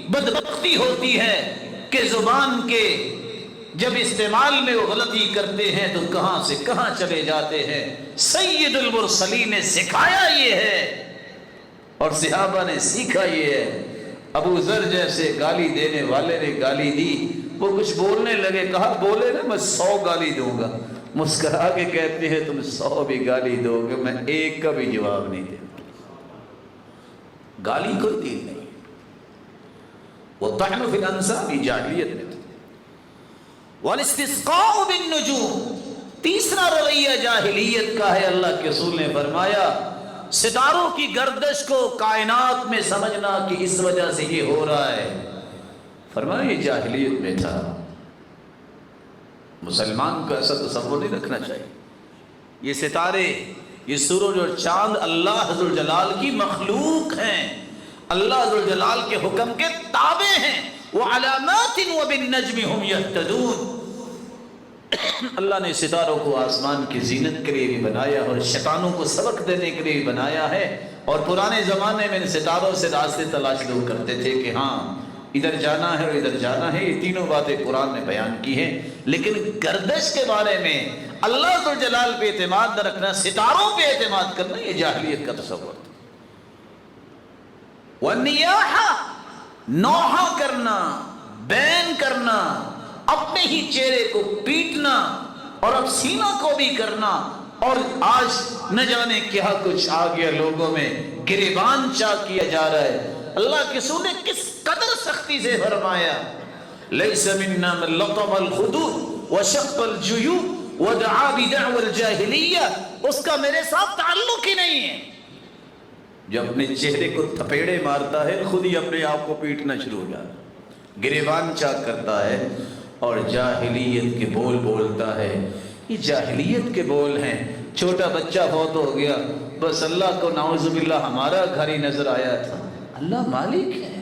بدبختی ہوتی ہے کہ زبان کے جب استعمال میں وہ غلطی کرتے ہیں تو کہاں سے کہاں چلے جاتے ہیں۔ سید المرسلین نے سکھایا یہ ہے اور صحابہ نے سیکھا یہ ہے۔ ابو ذر جیسے گالی دینے والے نے گالی دی، وہ کچھ بولنے لگے، کہا بولے نا میں 100 گالی دوں گا، مسکرا کے کہتے ہیں تم 100 بھی گالی دو گے میں ایک کا بھی جواب نہیں دوں گا۔ گالی کوئی دین نہیں، وہ طعن فی الانساب جاہلیت میں تھا۔ والاستسقاء بالنجوم، تیسرا رویہ جاہلیت کا ہے۔ اللہ کے رسول نے فرمایا ستاروں کی گردش کو کائنات میں سمجھنا کہ اس وجہ سے یہ ہو رہا ہے، فرمایا یہ جاہلیت میں تھا۔ مسلمان کو ایسا تصور نہیں رکھنا چاہیے۔ یہ ستارے، یہ سورج اور چاند اللہ ذوالجلال کی مخلوق ہیں، اللہ ذوالجلال کے حکم کے تابع ہیں۔ وعلامات وبالنجم هم يهتدون، اللہ نے ستاروں کو آسمان کی زینت کے لیے بھی بنایا اور شیطانوں کو سبق دینے کے لیے بھی بنایا ہے۔ اور پرانے زمانے میں ان ستاروں سے راستے تلاش لوگ کرتے تھے کہ ہاں ادھر جانا ہے اور ادھر جانا ہے، یہ تینوں باتیں قرآن نے بیان کی ہیں۔ لیکن گردش کے بارے میں اللہ ذوالجلال پہ اعتماد نہ رکھنا، ستاروں پہ اعتماد کرنا، یہ جاہلیت کا تصور تھا۔ والنیاحہ، نوحہ کرنا، بین کرنا، اپنے ہی چہرے کو پیٹنا اور اب سینہ کو بھی کرنا، اور آج نہ جانے کیا کچھ آ گیا لوگوں میں، گریبان چاک کیا جا رہا ہے۔ اللہ کے رسول نے کس قدر سختی سے فرمایا لیس منا من لطم الخدود وشق الجیوب ودعا بدعوى الجاہلیہ، اس کا میرے ساتھ تعلق ہی نہیں ہے۔ جو اپنے چہرے کو تھپیڑے مارتا ہے خود ہی اپنے آپ کو پیٹنا شروع ہو جاتا ہے، گریبان چاک کرتا ہے اور جاہلیت کے بول بولتا ہے۔ یہ جاہلیت کے بول ہیں۔ چھوٹا بچہ فوت ہو گیا، بس اللہ کو نعوذ باللہ ہمارا گھر ہی نظر آیا تھا، اللہ مالک ہے،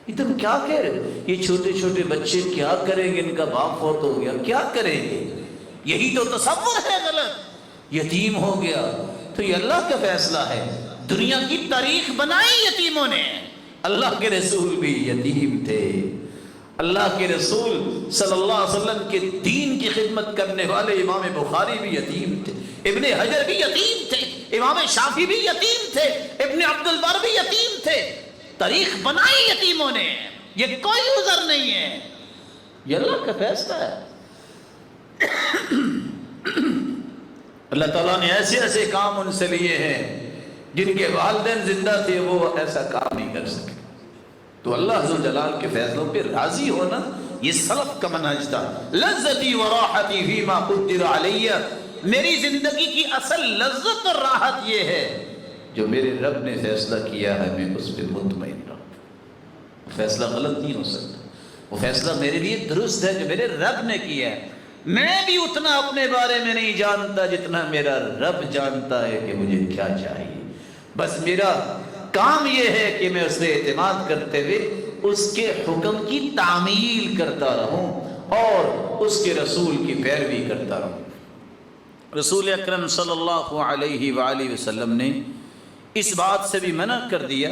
یہ تم کیا کہہ رہے ہو؟ یہ چھوٹے چھوٹے بچے کیا کریں گے، ان کا باپ فوت ہو گیا کیا کریں گے؟ یہی تو تصور ہے غلط۔ یتیم ہو گیا تو یہ اللہ کا فیصلہ ہے۔ دنیا کی تاریخ بنائی یتیموں نے۔ اللہ کے رسول بھی یتیم تھے، اللہ کے رسول صلی اللہ علیہ وسلم کے دین کی خدمت کرنے والے امام بخاری بھی یتیم تھے، ابن حجر بھی یتیم تھے، امام شافعی بھی یتیم تھے، ابن عبد البر بھی یتیم تھے۔ تاریخ بنائی یتیموں نے، یہ کوئی عذر نہیں ہے، یہ اللہ کا فیصلہ ہے۔ اللہ تعالیٰ نے ایسے ایسے کام ان سے لیے ہیں جن کے والدین زندہ تھے وہ ایسا کام نہیں کر سکے۔ تو اللہ ذوالجلال کے فیصلوں پہ راضی ہونا یہ سلف کا منہج تھا۔ لذتی و راحتی فیما قدر علیہ، میری زندگی کی اصل لذت اور راحت یہ ہے جو میرے رب نے فیصلہ کیا ہے میں اس پہ مطمئن رہوں۔ فیصلہ غلط نہیں ہو سکتا، وہ فیصلہ میرے لیے درست ہے جو میرے رب نے کیا ہے۔ میں بھی اتنا اپنے بارے میں نہیں جانتا جتنا میرا رب جانتا ہے کہ مجھے کیا چاہیے۔ بس میرا کام یہ ہے کہ میں اس پہ اعتماد کرتے ہوئے اس کے حکم کی تعمیل کرتا رہوں اور اس کے رسول کی پیروی کرتا رہوں۔ رسول اکرم صلی اللہ علیہ وآلہ وسلم نے اس بات سے بھی منع کر دیا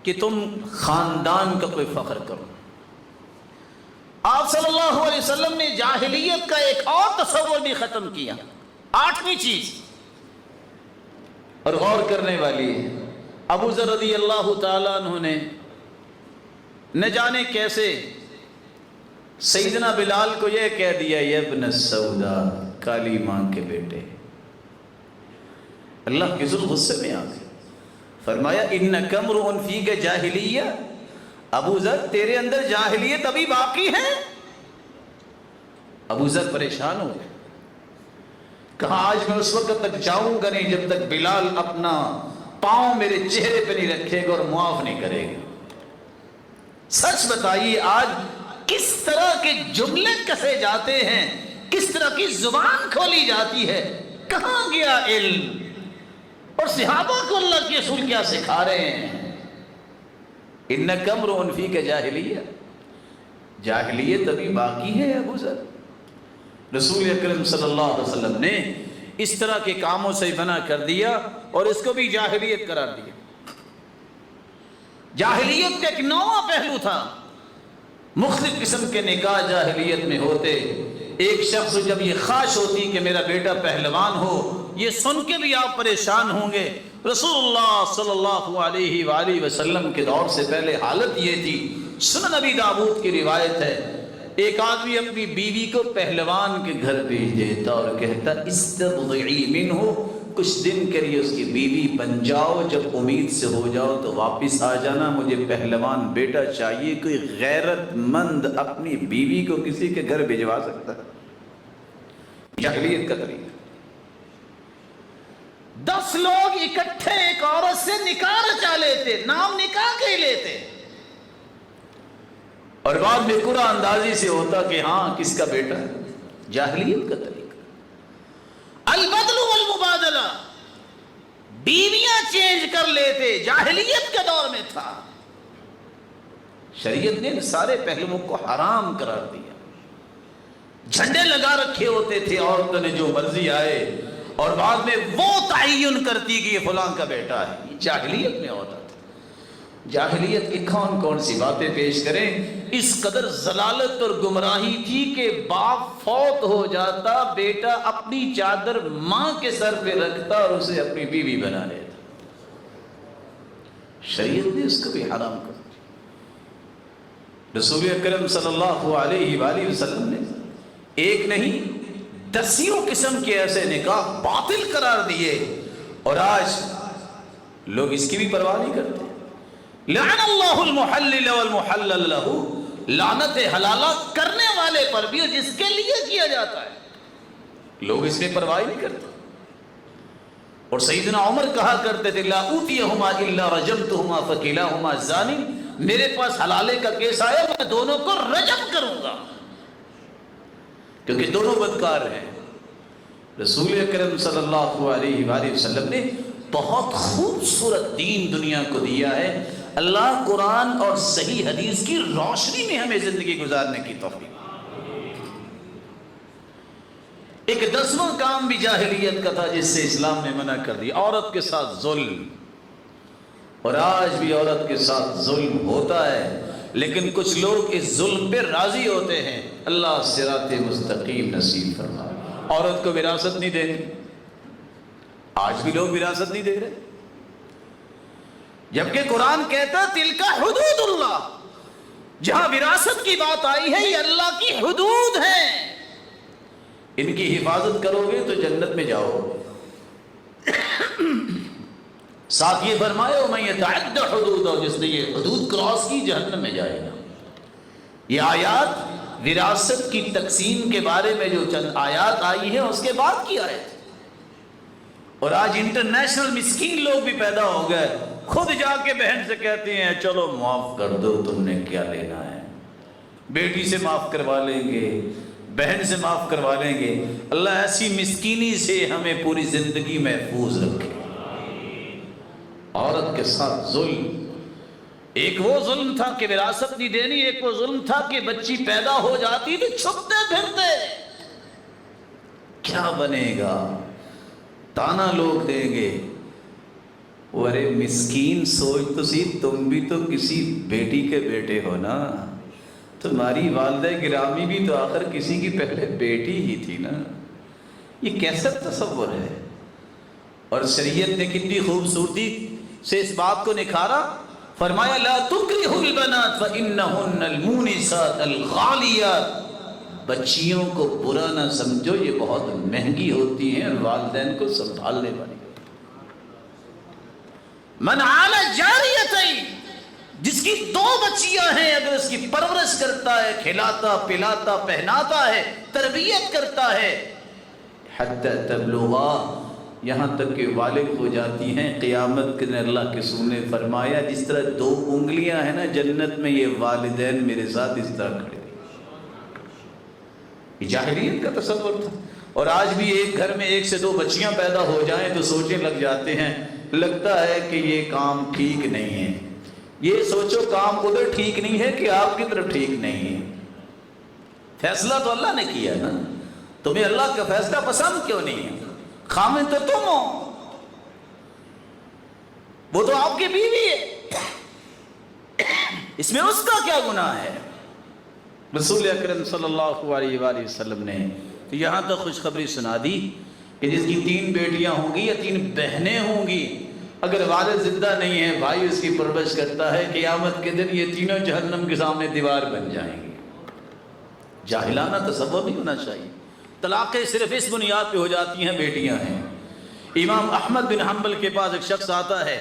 کہ تم خاندان کا کوئی فخر کرو۔ آپ صلی اللہ علیہ وسلم نے جاہلیت کا ایک اور تصور بھی ختم کیا، 8ویں چیز، اور غور کرنے والی ہے۔ ابو ذر رضی اللہ تعالیٰ عنہ نے نہ جانے کیسے سیدنا بلال کو یہ کہہ دیا، یا ابن السودا، کالی ماں کے بیٹے۔ اللہ کے ذل غصے میں آ گئے، فرمایا انک امرؤ فیک جاہلیہ، ابو ذر تیرے اندر جاہلیت ابھی باقی ہے۔ ابو ذر پریشان ہو گئے، کہا آج میں اس وقت تک جاؤں گا نہیں جب تک بلال اپنا پاؤں میرے چہرے پہ نہیں رکھے گا اور معاف نہیں کرے گا۔ سچ بتائیے آج کس طرح کے جملے کسے جاتے ہیں، کس طرح کی زبان کھولی جاتی ہے، کہاں گیا علم؟ اور صحابہ کو اللہ کے رسول کیا سکھا رہے ہیں؟ انک امرؤ فیک جاہلیہ، جاہلیت ابھی باقی ہے ابو ذر۔ رسول اکرم صلی اللہ علیہ وسلم نے اس طرح کے کاموں سے منع کر دیا اور اس کو بھی جاہلیت قرار دیا۔ جاہلیت کا ایک نواں پہلو تھا. مختلف قسم کے نکاح جاہلیت میں ہوتے. ایک شخص جب یہ خواہش ہوتی کہ میرا بیٹا پہلوان ہو، یہ سن کے بھی آپ پریشان ہوں گے. رسول اللہ صلی اللہ علیہ وآلہ وسلم کے دور سے پہلے حالت یہ تھی. سنن نبی داؤد کی روایت ہے، ایک آدمی اپنی بیوی کو پہلوان کے گھر بھیج دیتا اور کہتا استبضعی منہ، کچھ دن کے لیے اس کی بیوی بن جاؤ، جب امید سے ہو جاؤ تو واپس آ جانا، مجھے پہلوان بیٹا چاہیے. کوئی غیرت مند اپنی بیوی کو کسی کے گھر بھجوا سکتا ہے؟ جاہلیت کا طریقہ. 10 لوگ اکٹھے ایک عورت سے نکاح رچا لیتے، نام نکاح کے ہی لیتے، اور بعد میں قرآن اندازی سے ہوتا کہ ہاں کس کا بیٹا ہے. جاہلیت کا طریقہ. البدل والمبادلہ، بیویاں چینج کر لیتے، جاہلیت کے دور میں تھا. شریعت نے سارے پہلوؤں کو حرام قرار دیا. جھنڈے لگا رکھے ہوتے تھے عورتوں نے جو مرضی آئے، اور بعد میں وہ تعین کرتی کہ یہ فلاں کا بیٹا ہے. یہ جاہلیت میں ہوتا تھا. جاہلیت کی کون کون سی باتیں پیش کریں. اس قدر ضلالت اور گمراہی تھی کہ باپ فوت ہو جاتا، بیٹا اپنی چادر ماں کے سر پہ رکھتا اور اسے اپنی بیوی بنا لیتا. شریعت نے اس کو بھی حرام کر دیا. رسول اکرم صلی اللہ علیہ وآلہ وسلم نے ایک نہیں 10 قسم کے ایسے نکاح باطل قرار دیے، اور آج لوگ اس کی بھی پرواہ نہیں کرتے. لعن اللہ المحلل والمحلل لہ، لعنت حلالہ کرنے والے پر بھی اور جس کے لیے کیا جاتا ہے. لوگ اس میں پرواہ نہیں کرتے. اور سیدنا عمر کہا کرتے تھے لا اوتیہما الا رجمتہما فکلاہما زانی، میرے پاس حلالے کا کیس آیا میں دونوں کو رجم کروں گا کیونکہ دونوں بدکار ہیں. رسول اکرم صلی اللہ علیہ وآلہ وسلم نے بہت خوبصورت دین دنیا کو دیا ہے. اللہ قرآن اور صحیح حدیث کی روشنی میں ہمیں زندگی گزارنے کی توفیق. ایک 10واں کام بھی جاہلیت کا تھا جس سے اسلام نے منع کر دیا، عورت کے ساتھ ظلم. اور آج بھی عورت کے ساتھ ظلم ہوتا ہے، لیکن کچھ لوگ اس ظلم پہ راضی ہوتے ہیں. اللہ صراط مستقیم نصیب فرمائے. عورت کو وراثت نہیں دینی، آج بھی لوگ وراثت نہیں دے رہے، جبکہ قرآن کہتا تلک حدود اللہ. جہاں وراثت کی بات آئی ہے یہ اللہ کی حدود ہیں، ان کی حفاظت کرو گے تو جنت میں جاؤ. ساتھ یہ فرمایا وَمَن يَتَعَدَّ حُدُودَهُ، جس نے یہ حدود کراس کی جہنم میں جائے گا. یہ آیات وراثت کی تقسیم کے بارے میں جو چند آیات آئی ہیں اس کے بعد کی آیت. اور آج انٹرنیشنل مسکین لوگ بھی پیدا ہو گئے، خود جا کے بہن سے کہتے ہیں چلو معاف کر دو، تم نے کیا لینا ہے. بیٹی سے معاف کروا لیں گے، بہن سے معاف کروا لیں گے. اللہ ایسی مسکینی سے ہمیں پوری زندگی محفوظ رکھے. عورت کے ساتھ ظلم، ایک وہ ظلم تھا کہ وراثت نہیں دینی، ایک وہ ظلم تھا کہ بچی پیدا ہو جاتی تو چھپتے پھرتے کیا بنے گا، تانا لوگ دیں گے. ارے مسکین سوچ تو سی، تم بھی تو کسی بیٹی کے بیٹے ہو نا، تمہاری والدہ گرامی بھی تو آخر کسی کی پہلے بیٹی ہی تھی نا. یہ کیسا تصور ہے. اور شریعت نے کتنی خوبصورتی سے اس بات کو نکھارا. فرمایا لا تکرہوا البنات فإنہن المونسات الغالیات، بچیوں کو برا نہ سمجھو، یہ بہت مہنگی ہوتی ہیں اور والدین کو سنبھالنے والی. من عال جاریتین، جس کی 2 بچیاں ہیں، اگر اس کی پرورش کرتا ہے، کھلاتا پلاتا پہناتا ہے، تربیت کرتا ہے، حتی تبلغا، یہاں تک کہ بالغ ہو جاتی ہیں. قیامت کے دن اللہ کے رسول نے فرمایا جس طرح 2 انگلیاں ہیں نا جنت میں، یہ والدین میرے ساتھ اس طرح کھڑے. یہ جاہلیت کا تصور تھا. اور آج بھی ایک گھر میں 1 سے 2 بچیاں پیدا ہو جائیں تو سوچنے لگ جاتے ہیں، لگتا ہے کہ یہ کام ٹھیک نہیں ہے. یہ سوچو کام ادھر ٹھیک نہیں ہے کہ آپ کی طرف ٹھیک نہیں ہے. فیصلہ تو اللہ نے کیا نا، تمہیں اللہ کا فیصلہ پسند کیوں نہیں ہے؟ خامن تو تم ہو، وہ تو آپ کی بیوی ہے. اس میں اس کا کیا گناہ ہے؟ رسول اکرم صلی اللہ علیہ وآلہ وسلم نے یہاں تک خوشخبری سنا دی کہ جس کی 3 بیٹیاں ہوں گی یا 3 بہنیں ہوں گی، اگر والد زندہ نہیں ہے، بھائی اس کی پرورش کرتا ہے، قیامت کے دن یہ تینوں جہنم کے سامنے دیوار بن جائیں گے۔ جاہلانہ تصور نہیں ہونا چاہیے۔ طلاقیں صرف اس بنیاد پہ ہو جاتی ہیں بیٹیاں ہیں۔ امام احمد بن حنبل کے پاس ایک شخص آتا ہے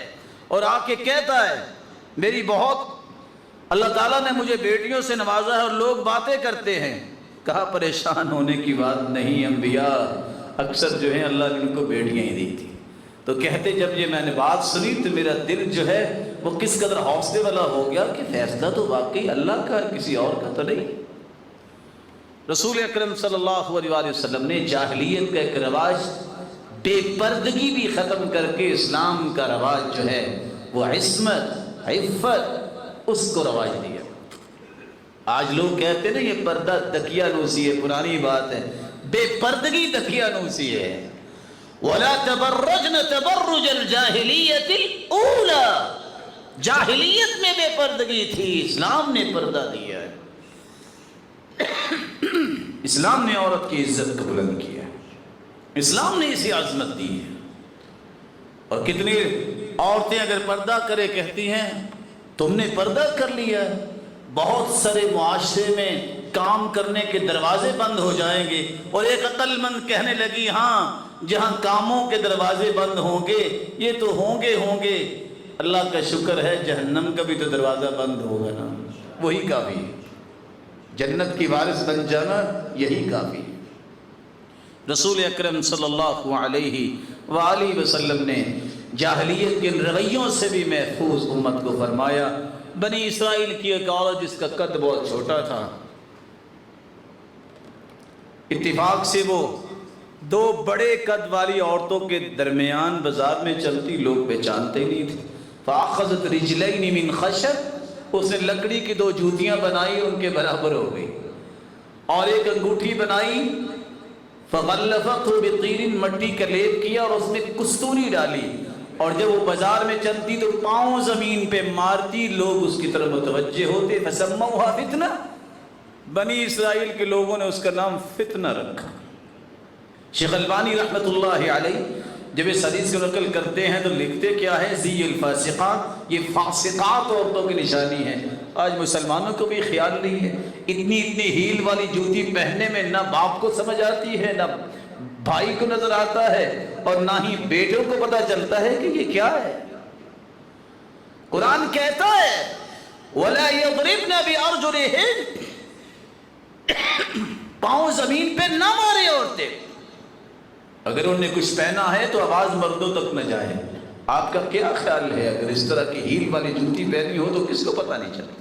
اور آ کے کہتا ہے میری بہت اللہ تعالیٰ نے مجھے بیٹیوں سے نوازا ہے اور لوگ باتیں کرتے ہیں۔ کہا پریشان ہونے کی بات نہیں، انبیاء اکثر جو ہیں اللہ نے ان کو بیٹیاں ہی دی تھی۔ تو کہتے جب یہ میں نے بات سنی تو میرا دل جو ہے وہ کس قدر حوصلے والا ہو گیا کہ فیصلہ تو واقعی اللہ کا، کسی اور کا تو نہیں۔ رسول اکرم صلی اللہ علیہ وآلہ وسلم نے جاہلیت کا ایک رواج، بے پردگی بھی ختم کر کے اسلام کا رواج جو ہے وہ عصمت، عفت، اس کو رواج دیا۔ آج لوگ کہتے ہیں نا یہ پردہ تکیہ نوسی ہے، پرانی بات ہے، بے پردگی تکیہ نوسی ہے۔ وَلَا تَبَرَّجْنَ تَبَرُّجَ الْجَاهِلِيَّةِ الْأُولَى، جاہلیت میں بے پردگی تھی، اسلام نے پردہ دیا ہے۔ اسلام نے عورت کی عزت کو بلند کیا ہے، اسلام نے اسے عظمت دی ہے۔ اور کتنی عورتیں اگر پردہ کرے کہتی ہیں تم نے پردہ کر لیا ہے۔ بہت سارے معاشرے میں کام کرنے کے دروازے بند ہو جائیں گے اور ایک عقل مند کہنے لگی ہاں جہاں کاموں کے دروازے بند ہوں گے یہ تو ہوں گے، اللہ کا شکر ہے جہنم کا بھی تو دروازہ بند ہوگا نا، وہی کافی ہے، جنت کی وارث بن جانا یہی کافی ہے۔ رسول اکرم صلی اللہ علیہ وآلہ وسلم نے جاہلیت کے رویوں سے بھی محفوظ امت کو فرمایا۔ بنی اسرائیل کی ایک عورت جس کا قد بہت چھوٹا تھا، اتفاق سے وہ 2 بڑے قد والی عورتوں کے درمیان بازار میں چلتی، لوگ پہچانتے نہیں تھے۔ فَأَخَذَتْ رِجْلَيْنِ مِنْ خَشَبٍ، اس نے لکڑی کی 2 جوتیاں بنائی، ان کے برابر ہو گئی، اور ایک انگوٹھی بنائی، فَغَلَّفَتْهُ بِطِينٍ، مٹی کا لیپ کیا اور اس میں کستوری ڈالی، اور جب وہ بازار میں چلتی تو پاؤں زمین پہ مارتی، لوگ اس کی طرف متوجہ ہوتے۔ فَسَمَّوْهَا فِتْنَةً، بنی اسرائیل کے لوگوں نے اس کا نام فتنہ رکھا۔ شیخ البانی رحمۃ اللہ علیہ جب اس حدیث کو نقل کرتے ہیں تو لکھتے کیا ہے، زی الفاسقات، یہ فاسقات عورتوں کی نشانی ہے۔ آج مسلمانوں کو بھی خیال نہیں ہے، اتنی ہیل والی جوتی پہننے میں نہ باپ کو سمجھ آتی ہے، نہ بھائی کو نظر آتا ہے، اور نہ ہی بیٹوں کو پتہ چلتا ہے کہ یہ کیا ہے۔ قرآن کہتا ہے وَلَا يَضْرِبْنَ بِأَرْجُلِهِنَّ، پاؤں زمین پہ نہ مارے عورتیں، اگر انہوں نے کچھ پہنا ہے تو آواز مردوں تک نہ جائے۔ آپ کا کیا خیال ہے اگر اس طرح کی ہیل والی جوتی پہنی ہو تو کس کو پتہ نہیں چلتا؟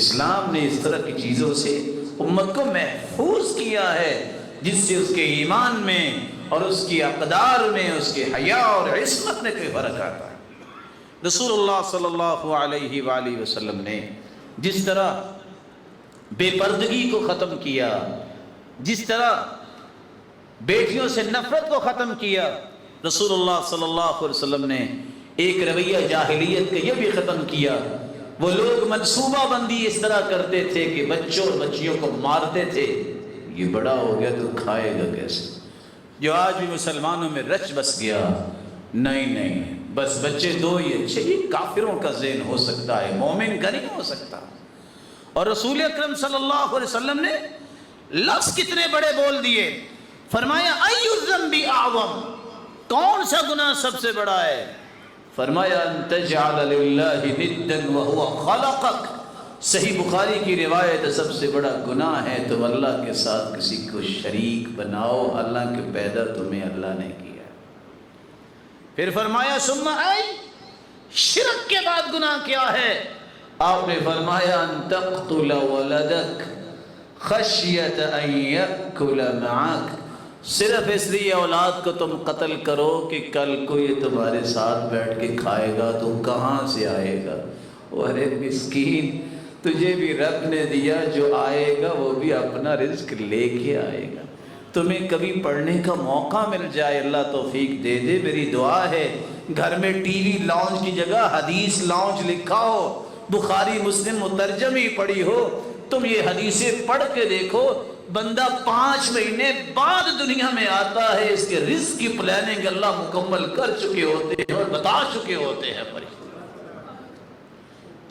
اسلام نے اس طرح کی چیزوں سے امت کو محفوظ کیا ہے جس سے اس کے ایمان میں اور اس کی اقدار میں، اس کے حیا اور عصمت میں کوئی فرق آتا ہے۔ رسول اللہ صلی اللہ علیہ وآلہ وسلم نے جس طرح بے پردگی کو ختم کیا، جس طرح بیٹیوں سے نفرت کو ختم کیا، رسول اللہ صلی اللہ علیہ وسلم نے ایک رویہ جاہلیت کا یہ بھی ختم کیا۔ وہ لوگ منصوبہ بندی اس طرح کرتے تھے کہ بچوں اور بچیوں کو مارتے تھے، یہ بڑا ہو گیا تو کھائے گا کیسے، جو آج بھی مسلمانوں میں رچ بس گیا۔ نہیں، بس بچے 2 ہی اچھے، یہ کافروں کا ذہن ہو سکتا ہے، مومن کا نہیں ہو سکتا۔ اور رسول اکرم صلی اللہ علیہ وسلم نے لفظ کتنے بڑے بول دیے، فرمایا ای الذنب اعظم، کون سا گناہ سب سے بڑا ہے؟ فرمایا ان تجعل للہ ندا وهو خلقک، صحیح بخاری کی روایت، سب سے بڑا گناہ ہے تم اللہ کے ساتھ کسی کو شریک بناؤ، حالانکہ پیدا تمہیں اللہ نے کیا۔ پھر فرمایا ثم ای، شرک کے بعد گناہ کیا ہے؟ آپ نے فرمایا ان تقتل ولدک خشیت ان یأکل معک، صرف اس لیے اولاد کو تم قتل کرو کہ کل کو یہ تمہارے ساتھ بیٹھ کے کھائے گا تو کہاں سے آئے گا؟ ارے مسکین، تجھے بھی رب نے دیا، جو آئے گا وہ بھی اپنا رزق لے کے آئے گا۔ تمہیں کبھی پڑھنے کا موقع مل جائے، اللہ توفیق دے دے، میری دعا ہے گھر میں ٹی وی لاؤنج کی جگہ حدیث لاؤنج لکھا ہو، بخاری مسلم مترجمی پڑھی ہو، تم یہ حدیثیں پڑھ کے دیکھو، بندہ 5 مہینے بعد دنیا میں آتا ہے، اس کے رزق کی پلاننگ اللہ مکمل کر چکے ہوتے ہیں اور بتا چکے ہوتے ہیں۔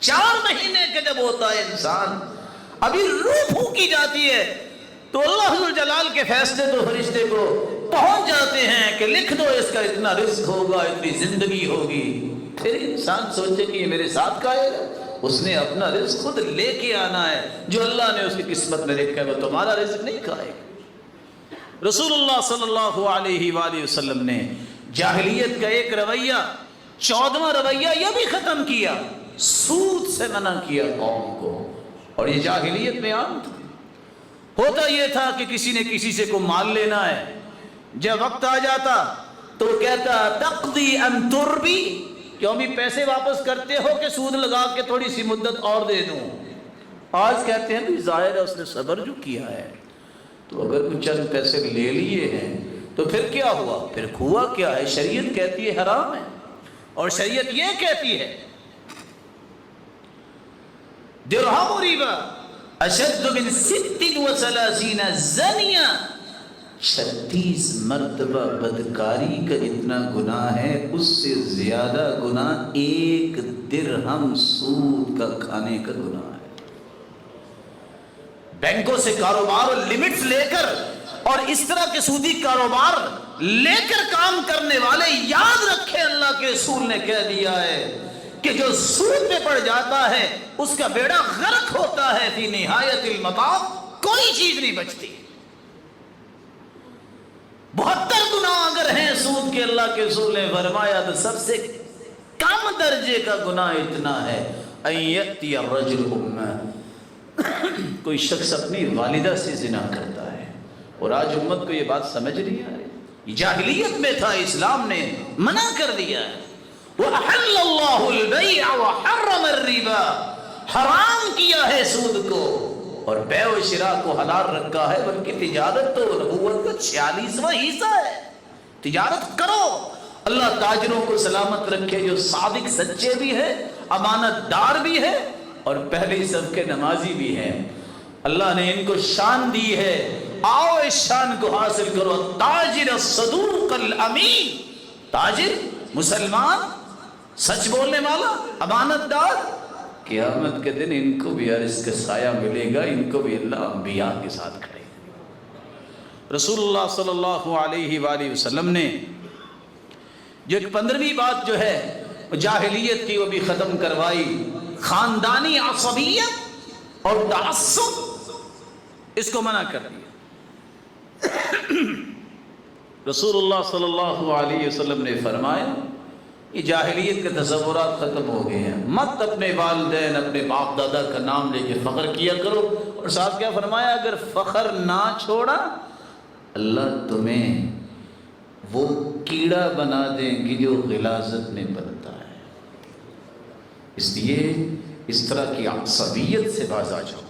4 مہینے کے جب ہوتا ہے انسان، ابھی روح پھونکی جاتی ہے تو اللہ ذو الجلال کے فیصلے تو فرشتے کو پہنچ جاتے ہیں کہ لکھ دو اس کا اتنا رزق ہوگا، اتنی زندگی ہوگی۔ پھر انسان سوچے کہ یہ میرے ساتھ کا ہے، اس نے اپنا رزق خود لے کے آنا ہے، جو اللہ نے اس کی قسمت میں لکھا ہے وہ تمہارا رزق نہیں کھائے گا۔ رسول اللہ صلی اللہ علیہ وآلہ وسلم نے جاہلیت کا ایک رویہ، 14واں رویہ یہ بھی ختم کیا، سود سے منع کیا قوم کو، اور یہ جاہلیت میں عام تھا۔ ہوتا یہ تھا کہ کسی نے کسی سے کو مال لینا ہے، جب وقت آ جاتا تو کہتا تقضی ان تربی، کیوں بھی پیسے واپس کرتے ہو کہ سود لگا کے تھوڑی سی مدت اور دے دوں؟ آج کہتے ہیں بھی ظاہر ہے اس نے صبر جو کیا ہے، تو اگر کچھ چند پیسے لے لیے ہیں تو پھر کیا ہوا؟ پھر ہوا کیا ہے؟ شریعت کہتی ہے حرام ہے، اور شریعت یہ کہتی ہے درہم ربا اشد من 36 زنیہ، 36 مرتبہ بدکاری کا اتنا گناہ ہے، اس سے زیادہ گناہ 1 درہم سود کا کھانے کا گناہ ہے۔ بینکوں سے کاروبار لمٹس لے کر اور اس طرح کے سودی کاروبار لے کر کام کرنے والے یاد رکھیں، اللہ کے رسول نے کہہ دیا ہے کہ جو سود میں پڑ جاتا ہے اس کا بیڑا غرق ہوتا ہے، فی نہایت المطاف کوئی چیز نہیں بچتی۔ 72 گناہ اگر ہیں سود کے، اللہ کے رسول نے فرمایا تو سب سے کم درجے کا گناہ اتنا ہے ان یأتی الرجل امہ، کوئی شخص اپنی والدہ سے زنا کرتا ہے، اور آج امت کو یہ بات سمجھ نہیں آ رہی۔ جاہلیت میں تھا، اسلام نے منع کر دیا ہے۔ وَأَحَلَّ اللَّهُ الْبَيْعَ وَحَرَّمَ الرِّبَا، حرام کیا ہے سود کو اور بیع و شراء کو حلال رکھا ہے، بلکہ تجارت تو نبوت کا 46واں حصہ ہے، تجارت کرو۔ اللہ تاجروں کو سلامت رکھے، جو صادق سچے بھی ہیں، امانت دار بھی ہے، اور پہلی صف کے نمازی بھی ہیں۔ اللہ نے ان کو شان دی ہے، آؤ اس شان کو حاصل کرو۔ تاجر الصدوق الامین، تاجر مسلمان سچ بولنے والا امانت دار، قیامت کے دن ان کو بھی عرش کا سایہ ملے گا، ان کو بھی اللہ انبیاء کے ساتھ کھڑے گا۔ رسول اللہ صلی اللہ علیہ وآلہ وسلم نے جو ایک 15ویں بات جو ہے جاہلیت کی وہ بھی ختم کروائی، خاندانی عصبیت اور تعصب، اس کو منع کر دیا۔ رسول اللہ صلی اللہ علیہ وسلم نے فرمایا یہ جاہلیت کے تصورات ختم ہو گئے ہیں، مت اپنے والدین اپنے باپ دادا کا نام لے کے فخر کیا کرو، اور ساتھ کیا فرمایا؟ اگر فخر نہ چھوڑا اللہ تمہیں وہ کیڑا بنا دیں گے جو غلاظت میں بنتا ہے۔ اس لیے اس طرح کی عصبیت سے باز آ جاؤ۔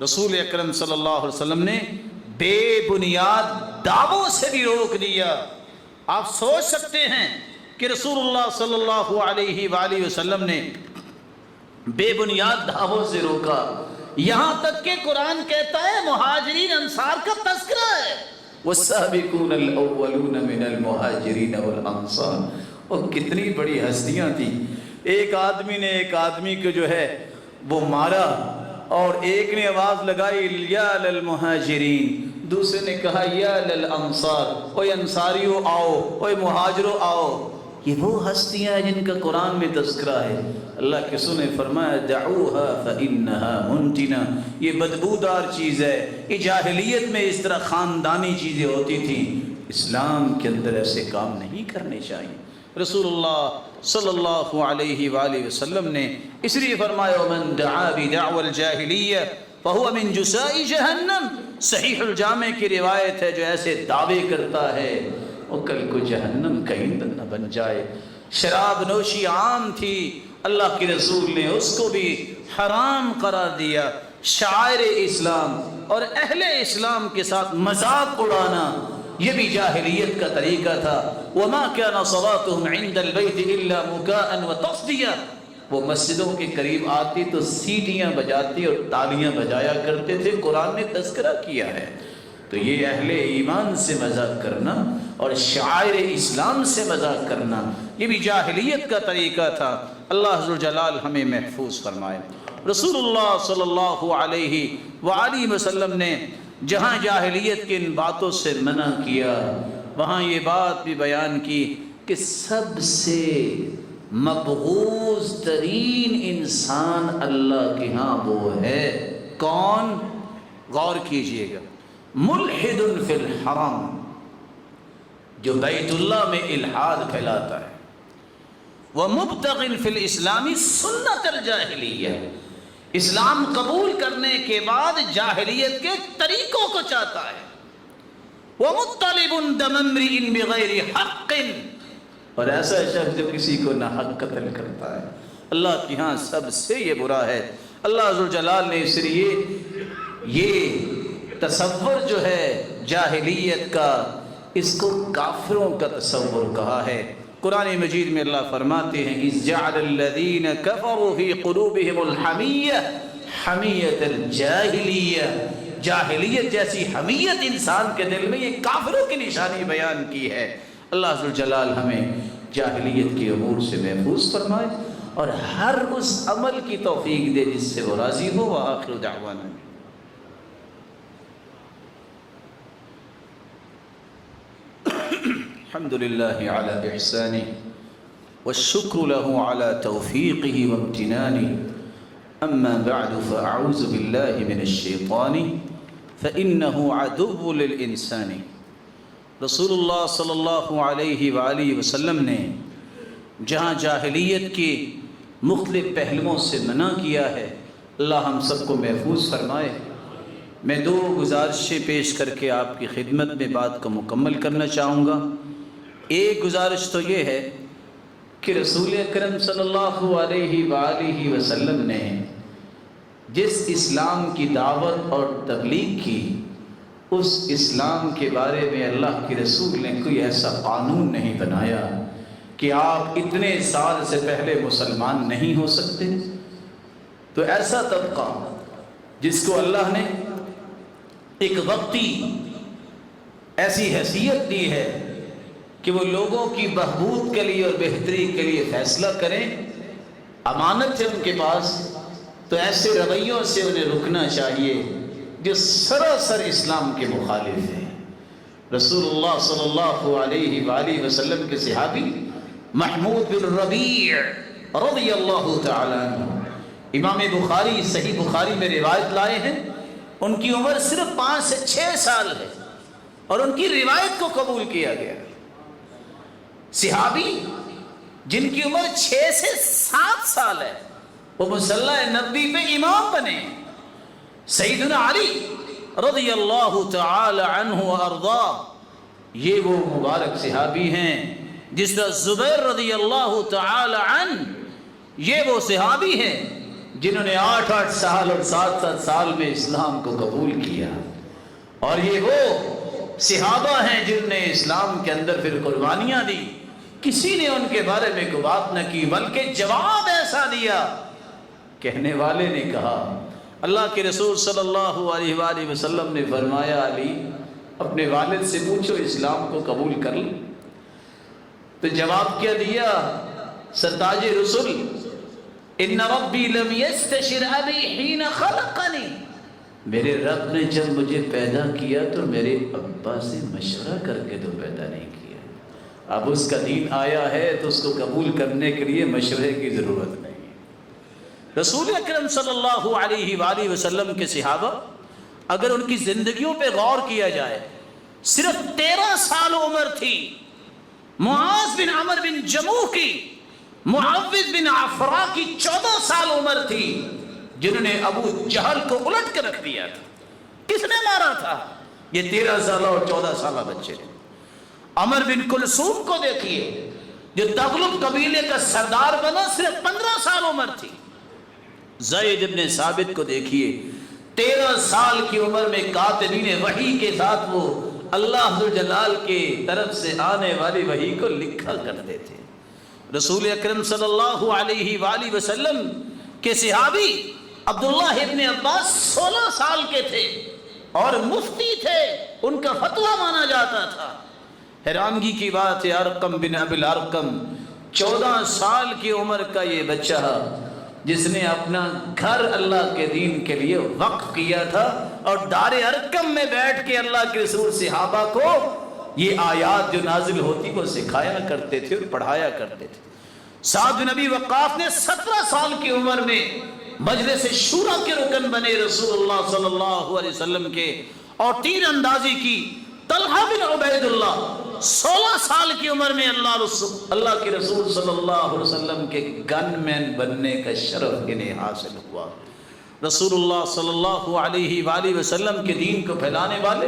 رسول اکرم صلی اللہ علیہ وسلم نے بے بنیاد دعووں سے بھی روک دیا۔ آپ سوچ سکتے ہیں کہ رسول اللہ صلی اللہ علیہ وآلہ وسلم نے بے بنیاد دعووں سے روکا، یہاں تک کہ قرآن کہتا ہے مہاجرین انصار کا تذکرہ ہے، والسابقون الاولون من المہاجرین والانصار۔ اور کتنی بڑی ہستیاں تھیں، ایک آدمی نے ایک آدمی کو جو ہے وہ مارا، اور ایک نے آواز لگائی یا للمہاجرین، دوسرے نے کہا یا للانصار، اوے انصاریوں آؤ، اوے مہاجروں آؤ۔ یہ وہ ہستیاں ہیں جن کا قرآن میں تذکرہ ہے۔ اللہ کے رسول نے فرمایا دعوها فإنها منتنہ، یہ بدبودار چیز ہے۔ یہ جاہلیت میں اس طرح خاندانی چیزیں ہوتی تھیں، اسلام کے اندر ایسے کام نہیں کرنے چاہیے۔ رسول اللہ صلی اللہ علیہ وآلہ وسلم نے اس لیے فرمایا من دعا بدعوى الجاہلیہ فهو من جزاء جہنم، صحیح الجامع کی روایت ہے، جو ایسے دعوے کرتا ہے وہ کل کو جہنم کا ایندھن نہ بن جائے۔ شراب نوشی عام تھی، اللہ کے رسول نے اس کو بھی حرام قرار دیا۔ شاعر اسلام اور اہل اسلام کے ساتھ مذاق اڑانا یہ بھی جاہلیت کا طریقہ تھا۔ وما كان صلاتهم عند البيت الا مكاء وتصديا، وہ مسجدوں کے قریب آتی تو سیٹیاں بجاتی اور تالیاں بجایا کرتے تھے۔ قرآن نے تذکرہ کیا ہے۔ تو یہ اہل ایمان سے مذاق کرنا اور شاعر اسلام سے مذاق کرنا، یہ بھی جاہلیت کا طریقہ تھا۔ اللہ ذو الجلال ہمیں محفوظ فرمائے۔ رسول اللہ صلی اللہ علیہ وآلہ وسلم نے جہاں جاہلیت کی ان باتوں سے منع کیا، وہاں یہ بات بھی بیان کی کہ سب سے مبغوض ترین انسان اللہ کے ہاں وہ ہے کون؟ غور کیجئے گا، ملحد فی الحرام، جو بیت اللہ میں الحاد پھیلاتا ہے، ومبتغ فی الاسلام سنت الجاہلیہ، اسلام قبول کرنے کے بعد جاہلیت کے طریقوں کو چاہتا ہے، ومطلب دم امرئ بغیر حق، اور ایسا شخص جو کسی کو ناحق قتل کرتا ہے، اللہ کی ہاں سب سے یہ برا ہے۔ اللہ ذوالجلال نے اس لیے یہ تصور جو ہے جاہلیت کا، اس کو کافروں کا تصور کہا ہے۔ قرآن مجید میں اللہ فرماتے ہیں اِذْ جَعَلَ الَّذِينَ كَفَرُوا فِي قُلُوبِهِمُ الْحَمِيَّةَ حَمِيَّةَ الْجَاهِلِيَّةِ، جاہلیت جیسی حمیت انسان کے دل میں، یہ کافروں کی نشانی بیان کی ہے۔ اللہ ذوالجلال ہمیں جاہلیت کے امور سے محفوظ فرمائے اور ہر اس عمل کی توفیق دے جس سے وہ راضی ہو۔ وآخر دعوانا الحمد للہ علی احسانہ والشکر له علی توفیقہ وامتنانہ، اما بعد فاعوذ باللہ من الشیطان فإنہ عدو للانسان۔ رسول اللہ صلی اللہ علیہ وآلہ وسلم نے جہاں جاہلیت کی مختلف پہلوؤں سے منع کیا ہے، اللہ ہم سب کو محفوظ فرمائے۔ میں دو گزارشیں پیش کر کے آپ کی خدمت میں بات کو مکمل کرنا چاہوں گا۔ ایک گزارش تو یہ ہے کہ رسول اکرم صلی اللہ علیہ وآلہ وسلم نے جس اسلام کی دعوت اور تبلیغ کی، اس اسلام کے بارے میں اللہ کے رسول نے کوئی ایسا قانون نہیں بنایا کہ آپ اتنے سال سے پہلے مسلمان نہیں ہو سکتے۔ تو ایسا طبقہ جس کو اللہ نے ایک وقتی ایسی حیثیت دی ہے کہ وہ لوگوں کی بہبود کے لیے اور بہتری کے لیے فیصلہ کریں، امانت ہے ان کے پاس، تو ایسے رویوں سے انہیں رکنا چاہیے جو سراسر اسلام کے مخالف ہیں۔ رسول اللہ صلی اللہ علیہ وآلہ وسلم کے صحابی محمود بن ربیع رضی اللہ تعالیٰ عنہ، امام بخاری صحیح بخاری میں روایت لائے ہیں، ان کی عمر صرف 5 سے 6 سال ہے اور ان کی روایت کو قبول کیا گیا۔ صحابی جن کی عمر 6 سے 7 سال ہے، وہ مصلی نبوی پہ امام بنے۔ سیدنا علی رضی اللہ تعالی عنہ وارضا، یہ وہ مبارک صحابی ہیں۔ جس طرح زبیر رضی اللہ تعالی عنہ، یہ وہ صحابی ہیں جنہوں نے 8 سال اور 7 سال میں اسلام کو قبول کیا، اور یہ وہ صحابہ ہیں جن نے اسلام کے اندر پھر قربانیاں دی۔ کسی نے ان کے بارے میں کوئی بات نہ کی، بلکہ جواب ایسا دیا، کہنے والے نے کہا، اللہ کے رسول صلی اللہ علیہ وآلہ وسلم نے فرمایا علی اپنے والد سے پوچھو اسلام کو قبول کر لیں۔ تو جواب کیا دیا سرتاج رسول، ان ربی لم یستشر ابی حین خلقنی، میرے رب نے جب مجھے پیدا کیا تو میرے ابا سے مشورہ کر کے تو پیدا نہیں کیا۔ اب اس کا دین آیا ہے تو اس کو قبول کرنے کے لیے مشورے کی ضرورت نہیں۔ رسول اکرم صلی اللہ علیہ وآلہ وسلم کے صحابہ، اگر ان کی زندگیوں پہ غور کیا جائے، صرف 13 سال عمر تھی۔ معاذ بن عمر بن جموح کی، معوذ بن عفراء کی 14 سال عمر تھی، جنہوں نے ابو جہل کو الٹ کر رکھ دیا تھا۔ کس نے مارا تھا؟ یہ 13 سالہ اور 14 سالہ بچے۔ عمر بن کلثوم کو دیکھیے، جو تغلب قبیلے کا سردار بنا، صرف 15 سال عمر تھی۔ زید بن ثابت کو دیکھیے، 13 سال کی عمر میں کاتبین وحی کے ساتھ وہ اللہ ذوالجلال کے طرف سے آنے والی وحی کو لکھا کرتے تھے۔ رسول اکرم صلی اللہ علیہ وآلہ وسلم کے صحابی عبداللہ ابن عباس 16 سال کے تھے اور مفتی تھے، ان کا فتویٰ مانا جاتا تھا۔ حیرانگی کی بات ہے، ارقم بن ابی الارقم 14 سال کی عمر کا یہ بچہ جس نے اپنا گھر اللہ کے دین کے لیے وقف کیا تھا اور دار ارقم میں بیٹھ کے اللہ کے رسول صحابہ کو یہ آیات جو نازل ہوتی وہ سکھایا کرتے تھے اور پڑھایا کرتے تھے۔ سعد بن ابی وقاص نے 17 سال کی عمر میں مجلس شورا کے رکن بنے رسول اللہ صلی اللہ علیہ وسلم کے اور تیر اندازی کی۔ طلحہ بن عبید اللہ 16 سال کی عمر میں اللہ کے رسول صلی اللہ علیہ وسلم کے گن مین بننے کا شرف انہیں حاصل ہوا۔ رسول اللہ صلی اللہ علیہ وآلہ وسلم کے دین کو پھیلانے والے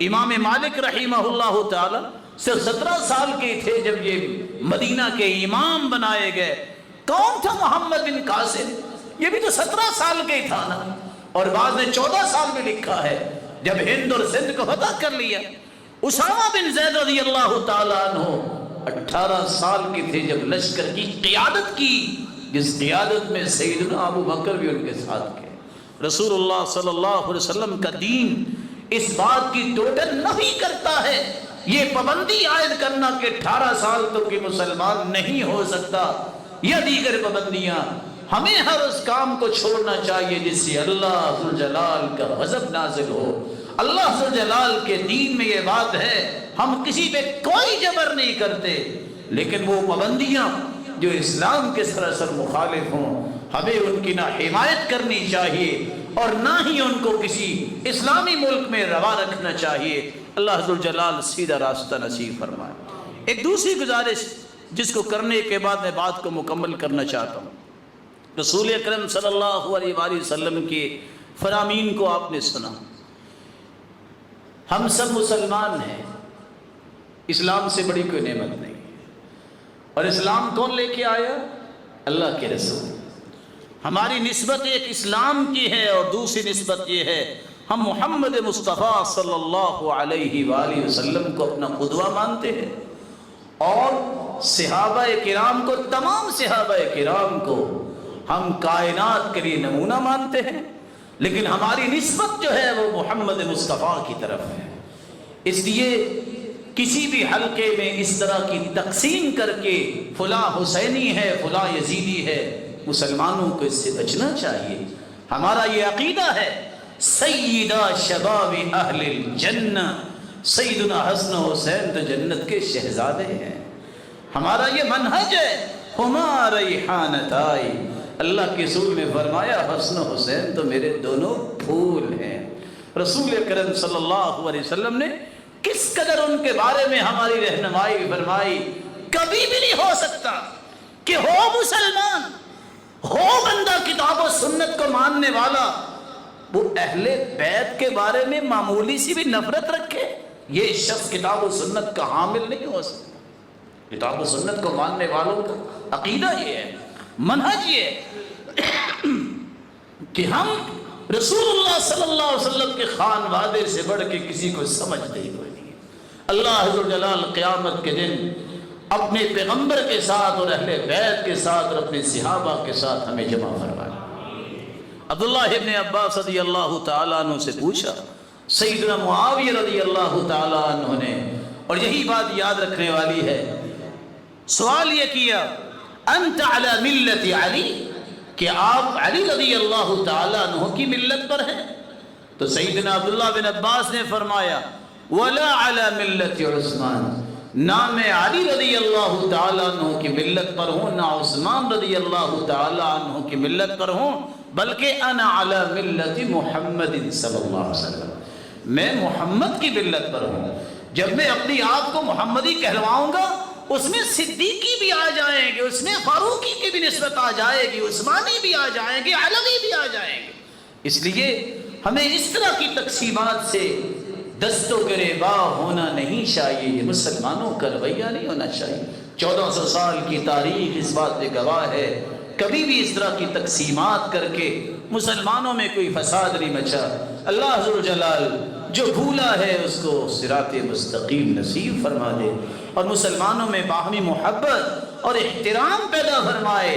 امام مالک رحمہ اللہ تعالی صرف 17 سال کے تھے جب یہ مدینہ کے امام بنائے گئے۔ کون تھا محمد بن قاسم؟ یہ بھی تو 17 سال کے ہی تھا نا، اور بعض نے 14 سال میں لکھا ہے جب ہند اور سندھ کو فتح کر لیا۔ اسامہ بن زید رضی اللہ تعالیٰ عنہ 18 سال کے تھے جب لشکر کی قیادت کی، جس قیادت میں سیدنا ابو بکر بھی ان کے ساتھ گئے۔ رسول اللہ صلی اللہ علیہ وسلم کا دین اس بات کی ٹوٹل نفی کرتا ہے، یہ پابندی عائد کرنا کہ 18 سال تک کہ مسلمان نہیں ہو سکتا یا دیگر پابندیاں۔ ہمیں ہر اس کام کو چھوڑنا چاہیے جس سے اللہ ذوالجلال کا غضب نازل ہو۔ اللہ ذوالجلال کے دین میں یہ بات ہے، ہم کسی پہ کوئی جبر نہیں کرتے، لیکن وہ پابندیاں جو اسلام کے سراسر مخالف ہوں ہمیں ان کی نہ حمایت کرنی چاہیے اور نہ ہی ان کو کسی اسلامی ملک میں روا رکھنا چاہیے۔ اللہ ذوالجلال سیدھا راستہ نصیب فرمائے۔ ایک دوسری گزارش جس کو کرنے کے بعد میں بات کو مکمل کرنا چاہتا ہوں، رسول اکرم صلی اللہ علیہ وآلہ وسلم کے فرامین کو آپ نے سنا۔ ہم سب مسلمان ہیں، اسلام سے بڑی کوئی نعمت نہیں، اور اسلام کون لے کے آیا؟ اللہ کے رسول۔ ہماری نسبت ایک اسلام کی ہے اور دوسری نسبت یہ ہے ہم محمد مصطفیٰ صلی اللہ علیہ وآلہ وسلم کو اپنا قدوہ مانتے ہیں، اور صحابہ کرام کو، تمام صحابہ کرام کو ہم کائنات کے لیے نمونہ مانتے ہیں، لیکن ہماری نسبت جو ہے وہ محمد مصطفیٰ کی طرف ہے۔ اس لیے کسی بھی حلقے میں اس طرح کی تقسیم کر کے فلاں حسینی ہے فلاں یزیدی ہے، مسلمانوں کو اس سے بچنا چاہیے۔ ہمارا یہ عقیدہ ہے سیدہ شباب اہل الجنہ، سیدنا حسن و حسین تو جنت کے شہزادے ہیں۔ ہمارا یہ منہج ہے، ہما ریحانتائی، اللہ کے رسول نے فرمایا حسن و حسین تو میرے دونوں پھول ہیں۔ رسول اکرم صلی اللہ علیہ وسلم نے کس قدر ان کے بارے میں ہماری رہنمائی فرمائی۔ کبھی بھی نہیں ہو سکتا کہ ہو مسلمان، ہو بندہ کتاب و سنت کو ماننے والا، وہ اہل بیت کے بارے میں معمولی سی بھی نفرت رکھے، یہ شخص کتاب و سنت کا حامل نہیں ہو سکتا۔ کتاب و سنت کو ماننے والوں کا عقیدہ یہ ہے، منہج یہ ہے کہ ہم رسول اللہ صلی اللہ علیہ وسلم کے خان وعدے سے بڑھ کے کسی کو سمجھتے ہی کوئی نہیں۔ اللہ ذوالجلال قیامت کے دن اپنے پیغمبر کے ساتھ اور اہل بیت کے ساتھ اور اپنے صحابہ کے ساتھ ہمیں جمع فرمائے۔ عبداللہ ابن عباس رضی اللہ تعالیٰ عنہ سے پوچھا سیدنا معاویہ رضی اللہ تعالیٰ عنہ نے، اور یہی بات یاد رکھنے والی ہے، سوال یہ کیا انت علی ملت علی، کہ آپ علی رضی اللہ تعالیٰ عنہ کی ملت پر ہیں؟ تو سیدنا عبداللہ بن عباس نے فرمایا ولا علی ملت عثمان، نہ میں علی رضی اللہ تعالیٰ عنہ کی ملت پر ہوں، نہ عثمان رضی اللہ تعالیٰ عنہ کی ملت پر ہوں، بلکہ انا علی ملت محمد صلی اللہ علیہ وسلم، میں محمد کی ملت پر ہوں۔ جب میں اپنی آپ کو محمدی کہلواؤں گا اس میں صدیقی بھی آ جائیں گے، اس میں فاروقی کی بھی نسبت آ جائے گی، عثمانی بھی آ جائیں گے، علوی بھی آ جائیں گے۔ اس لیے ہمیں اس طرح کی تقسیمات سے دست و گریباں ہونا نہیں چاہیے، یہ مسلمانوں کا رویہ نہیں ہونا چاہیے۔ 1400 سال کی تاریخ اس بات پہ گواہ ہے، کبھی بھی اس طرح کی تقسیمات کر کے مسلمانوں میں کوئی فساد نہیں مچا۔ اللہ ذوالجلال جو بھولا ہے اس کو صراط مستقیم نصیب فرما دے، اور مسلمانوں میں باہمی محبت اور احترام پیدا فرمائے،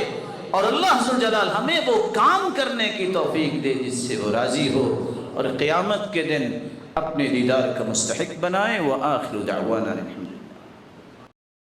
اور اللہ ذو الجلال ہمیں وہ کام کرنے کی توفیق دے جس سے وہ راضی ہو، اور قیامت کے دن اپنے دیدار کا مستحق بنائے۔ وآخر دعوانا الحمد للہ۔